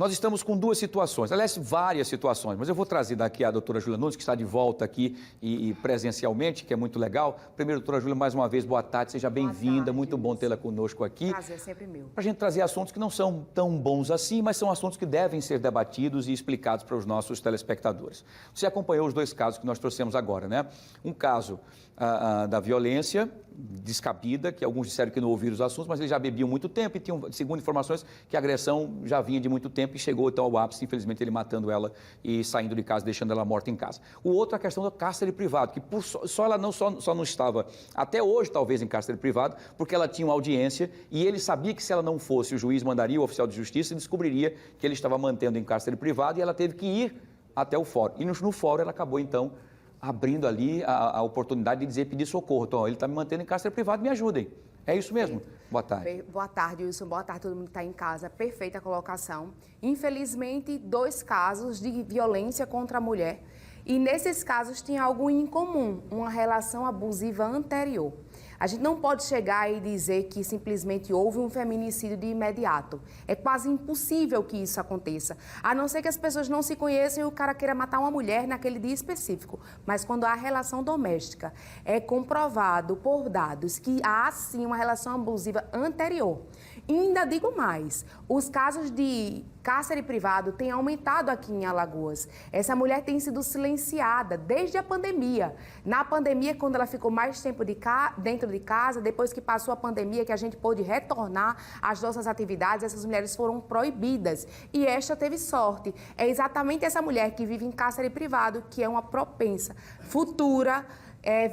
Nós estamos com duas situações, aliás, várias situações, mas eu vou trazer daqui a doutora Júlia Nunes, que está de volta aqui e presencialmente, que é muito legal. Primeiro, doutora Júlia, mais uma vez, boa tarde, seja bem-vinda, muito bom tê-la conosco aqui. Prazer, sempre meu. Para a gente trazer assuntos que não são tão bons assim, mas são assuntos que devem ser debatidos e explicados para os nossos telespectadores. Você acompanhou os dois casos que nós trouxemos agora, né? Um caso da violência descabida, que alguns disseram que não ouviram os assuntos, mas eles já bebiam muito tempo e tinham, segundo informações, que a agressão já vinha de muito tempo e chegou então ao ápice, infelizmente ele matando ela e saindo de casa, deixando ela morta em casa. O outro é a questão do cárcere privado, que ela só não estava, até hoje talvez, em cárcere privado, porque ela tinha uma audiência e ele sabia que se ela não fosse, o juiz mandaria o oficial de justiça e descobriria que ele estava mantendo em cárcere privado e ela teve que ir até o fórum. E no fórum ela acabou então abrindo ali a oportunidade de dizer, pedir socorro. Então, ele está me mantendo em cárcere privado, me ajudem. É isso mesmo? Boa tarde. Boa tarde, Wilson. Boa tarde, todo mundo que está em casa. Perfeita colocação. Infelizmente, 2 casos de violência contra a mulher. E nesses casos tinha algo em comum, uma relação abusiva anterior. A gente não pode chegar e dizer que simplesmente houve um feminicídio de imediato. É quase impossível que isso aconteça. A não ser que as pessoas não se conheçam e o cara queira matar uma mulher naquele dia específico. Mas quando há relação doméstica, é comprovado por dados que há sim uma relação abusiva anterior. E ainda digo mais, os casos de cárcere privado têm aumentado aqui em Alagoas. Essa mulher tem sido silenciada desde a pandemia. Na pandemia, quando ela ficou mais tempo dentro de casa, depois que passou a pandemia, que a gente pôde retornar às nossas atividades, essas mulheres foram proibidas. E esta teve sorte. É exatamente essa mulher que vive em cárcere privado, que é uma propensa futura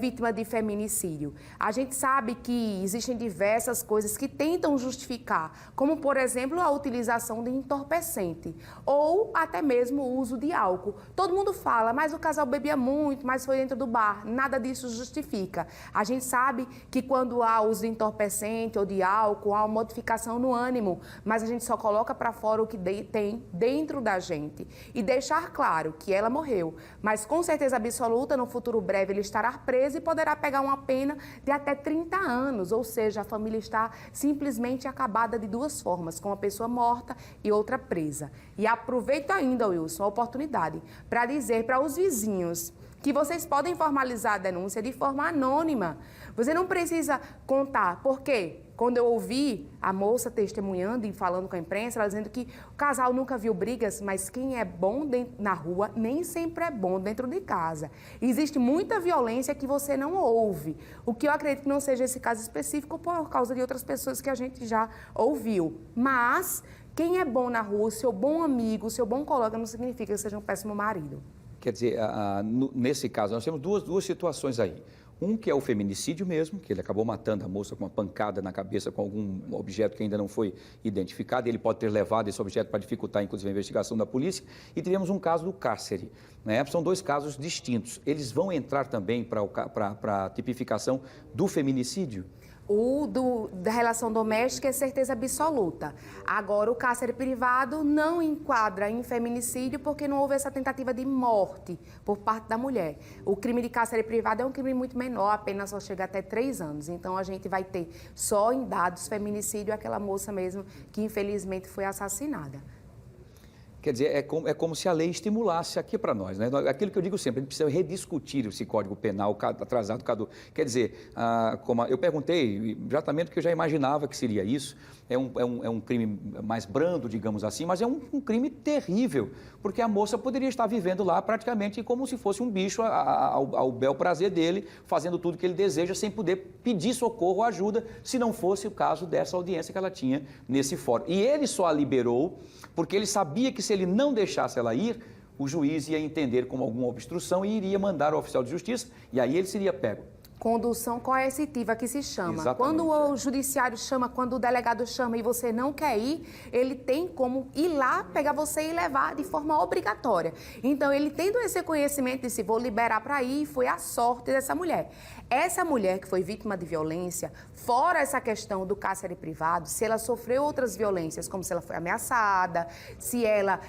vítima de feminicídio. A gente sabe que existem diversas coisas que tentam justificar, como, por exemplo, a utilização de entorpecente ou até mesmo o uso de álcool. Todo mundo fala, mas o casal bebia muito, mas foi dentro do bar. Nada disso justifica. A gente sabe que quando há uso de entorpecente ou de álcool, há uma modificação no ânimo, mas a gente só coloca para fora o que tem dentro da gente. E deixar claro que ela morreu, mas com certeza absoluta, no futuro breve, ele estará preso e poderá pegar uma pena de até 30 anos, ou seja, a família está simplesmente acabada de 2 formas, com uma pessoa morta e outra presa. E aproveito ainda, Wilson, a oportunidade para dizer para os vizinhos que vocês podem formalizar a denúncia de forma anônima. Você não precisa contar. Por quê? Quando eu ouvi a moça testemunhando e falando com a imprensa, ela dizendo que o casal nunca viu brigas, mas quem é bom na rua nem sempre é bom dentro de casa. Existe muita violência que você não ouve. O que eu acredito que não seja esse caso específico por causa de outras pessoas que a gente já ouviu. Mas quem é bom na rua, o seu bom amigo, o seu bom colega, não significa que seja um péssimo marido. Quer dizer, nesse caso, nós temos duas situações aí. Um que é o feminicídio mesmo, que ele acabou matando a moça com uma pancada na cabeça com algum objeto que ainda não foi identificado, e ele pode ter levado esse objeto para dificultar, inclusive, a investigação da polícia. E tivemos um caso do cárcere, né? São 2 casos distintos. Eles vão entrar também para a tipificação do feminicídio? Da relação doméstica é certeza absoluta. Agora, o cárcere privado não enquadra em feminicídio porque não houve essa tentativa de morte por parte da mulher. O crime de cárcere privado é um crime muito menor, apenas só chega até 3 anos. Então, a gente vai ter só em dados feminicídio aquela moça mesmo que, infelizmente, foi assassinada. Quer dizer, é como se a lei estimulasse aqui para nós, né? Aquilo que eu digo sempre, a gente precisa rediscutir esse Código Penal atrasado, caduco. Quer dizer, como eu perguntei exatamente porque eu já imaginava que seria isso. É um crime mais brando, digamos assim, mas é um crime terrível, porque a moça poderia estar vivendo lá praticamente como se fosse um bicho ao bel prazer dele, fazendo tudo que ele deseja, sem poder pedir socorro ou ajuda, se não fosse o caso dessa audiência que ela tinha nesse fórum. E ele só a liberou porque ele sabia que se ele não deixasse ela ir, o juiz ia entender como alguma obstrução e iria mandar o oficial de justiça, e aí ele seria pego. Condução coercitiva que se chama. Exatamente. Quando o judiciário chama, quando o delegado chama e você não quer ir, ele tem como ir lá, pegar você e levar de forma obrigatória. Então, ele tendo esse conhecimento de se vou liberar para ir, foi a sorte dessa mulher. Essa mulher que foi vítima de violência, fora essa questão do cárcere privado, se ela sofreu outras violências, como se ela foi ameaçada, se ela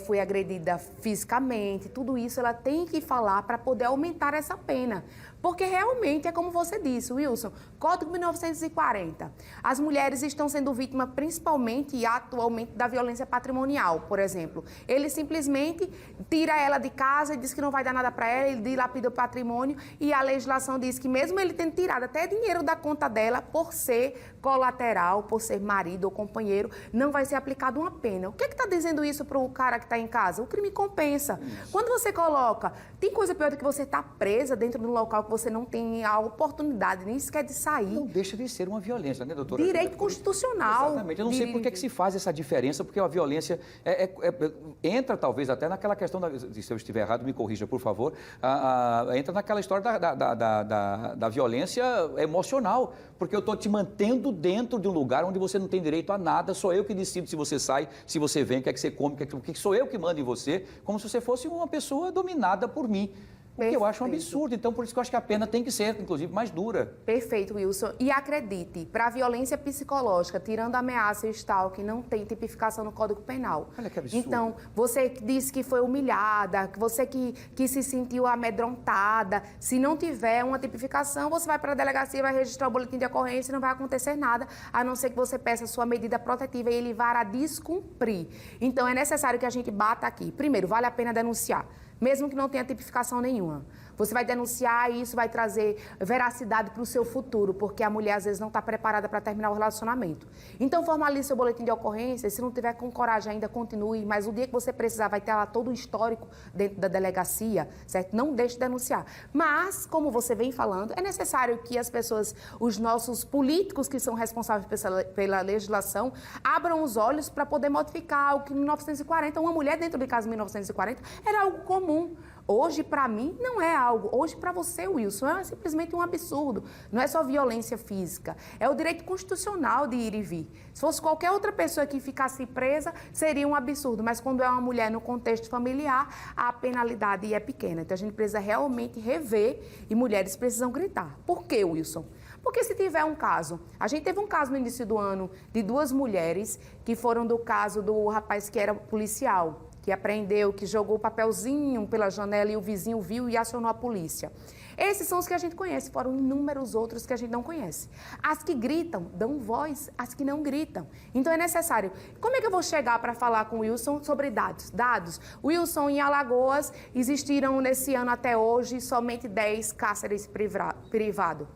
foi agredida fisicamente, tudo isso ela tem que falar para poder aumentar essa pena. Porque realmente infelizmente, é como você disse, Wilson, Código 1940. As mulheres estão sendo vítimas, principalmente e atualmente, da violência patrimonial, por exemplo. Ele simplesmente tira ela de casa e diz que não vai dar nada para ela, ele dilapida o patrimônio e a legislação diz que mesmo ele tendo tirado até dinheiro da conta dela, por ser colateral, por ser marido ou companheiro, não vai ser aplicada uma pena. O que está dizendo isso para o cara que está em casa? O crime compensa. Quando você coloca, tem coisa pior do que você estar presa dentro de um local que você não tem a oportunidade nem sequer de sair. Não deixa de ser uma violência, né, doutora? Direito constitucional. Exatamente. Eu não sei por que se faz essa diferença, porque a violência entra talvez até naquela questão, se eu estiver errado, me corrija, por favor, entra naquela história da violência emocional, porque eu estou te mantendo dentro de um lugar onde você não tem direito a nada, sou eu que decido se você sai, se você vem, o que é que você come, o que sou eu que mando em você, como se você fosse uma pessoa dominada por mim. O que eu acho um absurdo. Então, por isso que eu acho que a pena tem que ser, inclusive, mais dura. Perfeito, Wilson. E acredite, para a violência psicológica, tirando a ameaça e o stalking, não tem tipificação no Código Penal. Olha que absurdo. Então, você disse que foi humilhada, você que se sentiu amedrontada, se não tiver uma tipificação, você vai para a delegacia, vai registrar o boletim de ocorrência e não vai acontecer nada, a não ser que você peça a sua medida protetiva e ele vá descumprir. Então, é necessário que a gente bata aqui. Primeiro, vale a pena denunciar, mesmo que não tenha tipificação nenhuma. Você vai denunciar e isso vai trazer veracidade para o seu futuro, porque a mulher às vezes não está preparada para terminar o relacionamento. Então formalize seu boletim de ocorrência, se não tiver com coragem ainda, continue, mas o dia que você precisar vai ter lá todo o histórico dentro da delegacia, certo? Não deixe de denunciar. Mas, como você vem falando, é necessário que as pessoas, os nossos políticos que são responsáveis pela legislação, abram os olhos para poder modificar o que em 1940, uma mulher dentro de casa em 1940 era algo comum. Hoje, para mim, não é algo. Hoje, para você, Wilson, é simplesmente um absurdo. Não é só violência física. É o direito constitucional de ir e vir. Se fosse qualquer outra pessoa que ficasse presa, seria um absurdo. Mas quando é uma mulher no contexto familiar, a penalidade é pequena. Então, a gente precisa realmente rever e mulheres precisam gritar. Por quê, Wilson? Porque se tiver um caso, a gente teve um caso no início do ano de 2 mulheres que foram do caso do rapaz que era policial, que apreendeu, que jogou o papelzinho pela janela e o vizinho viu e acionou a polícia. Esses são os que a gente conhece, foram inúmeros outros que a gente não conhece. As que gritam, dão voz, as que não gritam. Então é necessário. Como é que eu vou chegar para falar com o Wilson sobre dados? Dados. Wilson, em Alagoas, existiram nesse ano até hoje somente 10 cárceres privados.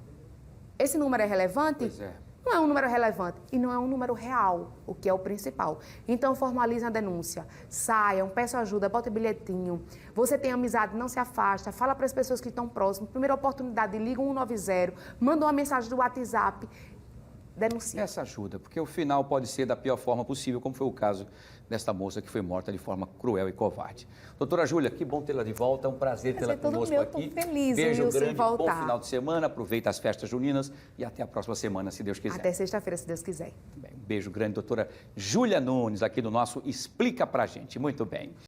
Esse número é relevante? Pois é. Não é um número relevante e não é um número real, o que é o principal. Então, formalize a denúncia, saiam, peçam ajuda, bote bilhetinho. Você tem amizade, não se afasta, fala para as pessoas que estão próximas. Primeira oportunidade, liga 190, manda uma mensagem do WhatsApp, denuncia. Essa ajuda, porque o final pode ser da pior forma possível, como foi o caso desta moça que foi morta de forma cruel e covarde. Doutora Júlia, que bom tê-la de volta, é um prazer tê-la conosco aqui. Estou feliz, Beijo Wilson, grande, voltar. bom final de semana, aproveita as festas juninas e até a próxima semana, se Deus quiser. Até sexta-feira, se Deus quiser. Bem, um beijo grande, doutora Júlia Nunes, aqui no nosso Explica Pra Gente. Muito bem.